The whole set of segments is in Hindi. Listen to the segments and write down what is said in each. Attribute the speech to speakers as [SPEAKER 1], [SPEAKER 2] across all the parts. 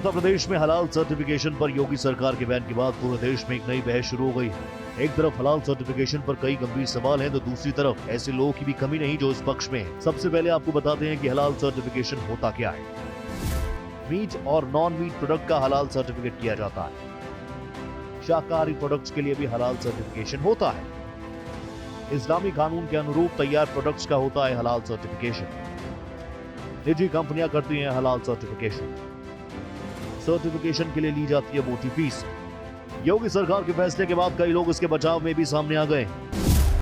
[SPEAKER 1] उत्तर प्रदेश में हलाल सर्टिफिकेशन पर योगी सरकार के बयान के बाद पूरे देश में एक नई बहस शुरू हो गई है। एक तरफ हलाल सर्टिफिकेशन पर कई गंभीर सवाल हैं, तो दूसरी तरफ ऐसे लोगों की भी कमी नहीं जो इस पक्ष में है। सबसे पहले आपको बताते हैं कि हलाल सर्टिफिकेशन होता क्या है। मीट और नॉन मीट प्रोडक्ट का हलाल सर्टिफिकेट किया जाता है। शाकाहारी प्रोडक्ट्स के लिए भी हलाल सर्टिफिकेशन होता है। इस्लामी कानून के अनुरूप तैयार प्रोडक्ट्स का होता है हलाल सर्टिफिकेशन। निजी कंपनियां करती हैं हलाल सर्टिफिकेशन। सर्टिफिकेशन के लिए ली जाती है मोटी फीस। योगी सरकार के फैसले के बाद कई लोग इसके बचाव में भी सामने आ गए।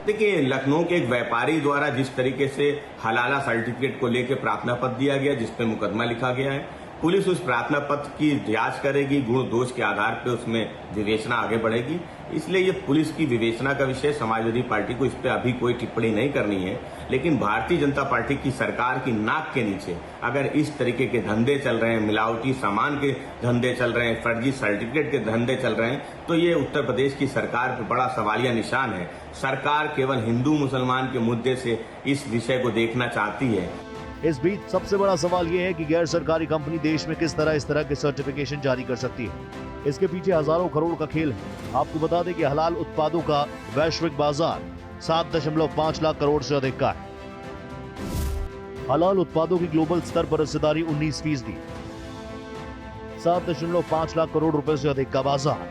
[SPEAKER 2] देखिए, लखनऊ के एक व्यापारी द्वारा जिस तरीके से हलाला सर्टिफिकेट को लेकर प्रार्थना पत्र दिया गया, जिसपे मुकदमा लिखा गया है, पुलिस उस प्रार्थना पत्र की जांच करेगी, गुण दोष के आधार पर उसमें विवेचना आगे बढ़ेगी। इसलिए ये पुलिस की विवेचना का विषय, समाजवादी पार्टी को इस पर अभी कोई टिप्पणी नहीं करनी है। लेकिन भारतीय जनता पार्टी की सरकार की नाक के नीचे अगर इस तरीके के धंधे चल रहे हैं, मिलावटी सामान के धंधे चल रहे हैं, फर्जी सर्टिफिकेट के धंधे चल रहे हैं, तो ये उत्तर प्रदेश की सरकार पर बड़ा सवालिया निशान है। सरकार केवल हिंदू मुसलमान के मुद्दे से इस विषय को देखना चाहती है।
[SPEAKER 1] इस बीच सबसे बड़ा सवाल यह है कि गैर सरकारी कंपनी देश में किस तरह इस तरह के सर्टिफिकेशन जारी कर सकती है। इसके पीछे हजारों करोड़ का खेल है। आपको बता दें कि हलाल उत्पादों का वैश्विक बाजार 7.5 लाख करोड़ से अधिक का है। हलाल उत्पादों की ग्लोबल स्तर पर हिस्सेदारी 19%। 7.5 लाख करोड़ रुपए से अधिक का बाजार।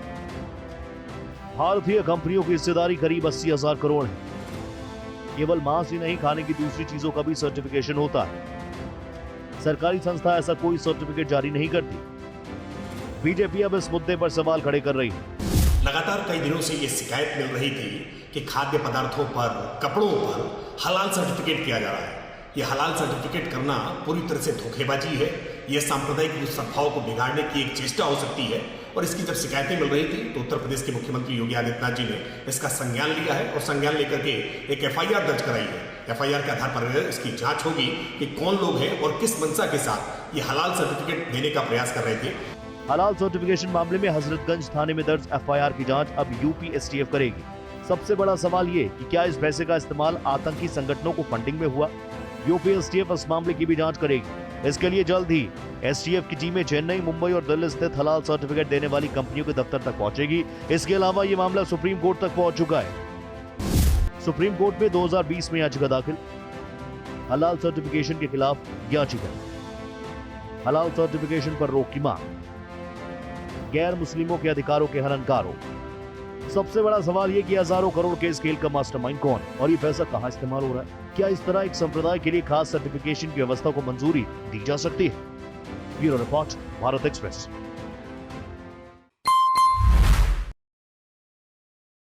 [SPEAKER 1] भारतीय कंपनियों की हिस्सेदारी करीब 80,000 करोड़ है। केवल मांस ही नहीं, खाने की दूसरी चीजों का भी सर्टिफिकेशन होता है। सरकारी संस्था ऐसा कोई सर्टिफिकेट जारी नहीं करती। बीजेपी अब इस मुद्दे पर सवाल खड़े कर रही है।
[SPEAKER 3] लगातार कई दिनों से ये शिकायत मिल रही थी कि खाद्य पदार्थों पर, कपड़ों पर हलाल सर्टिफिकेट किया जा रहा है। ये हलाल सर्टिफिकेट करना पूरी तरह से धोखेबाजी है। यह सांप्रदायिक सद्भाव को बिगाड़ने की एक चेष्टा हो सकती है। और इसकी जब शिकायतें मिल रही थी तो उत्तर प्रदेश के मुख्यमंत्री योगी आदित्यनाथ जी ने इसका संज्ञान लिया है और संज्ञान लेकर के एक एफआईआर दर्ज कराई है। एफआईआर के आधार पर इसकी जांच होगी कि कौन लोग हैं और किस मंशा के साथ ये हलाल सर्टिफिकेट देने का प्रयास कर रहे थे।
[SPEAKER 1] हलाल सर्टिफिकेशन मामले में हजरतगंज थाने में दर्ज एफआईआर की जांच अब यूपी एसटीएफ करेगी। सबसे बड़ा सवाल ये कि क्या इस पैसे का इस्तेमाल आतंकी संगठनों को फंडिंग में हुआ। यूपी एसटीएफ इस मामले की भी जांच करेगी। इसके लिए जल्द ही एसटीएफ की टीमें चेन्नई, मुंबई और दिल्ली स्थित हलाल सर्टिफिकेट देने वाली कंपनियों के दफ्तर तक पहुंचेगी। इसके अलावा ये मामला सुप्रीम कोर्ट तक पहुंच चुका है। सुप्रीम कोर्ट में 2020 में याचिका दाखिल। हलाल सर्टिफिकेशन के खिलाफ याचिका। हलाल सर्टिफिकेशन पर रोक की मांग। गैर मुस्लिमों के अधिकारों के हनन का आरोप। सबसे बड़ा सवाल ये कि हजारों करोड़ के इस खेल का मास्टरमाइंड कौन और ये पैसा कहां इस्तेमाल हो रहा है। क्या इस तरह एक संप्रदाय के लिए खास सर्टिफिकेशन की व्यवस्था को मंजूरी दी जा सकती है। Bureau report, Bharat express.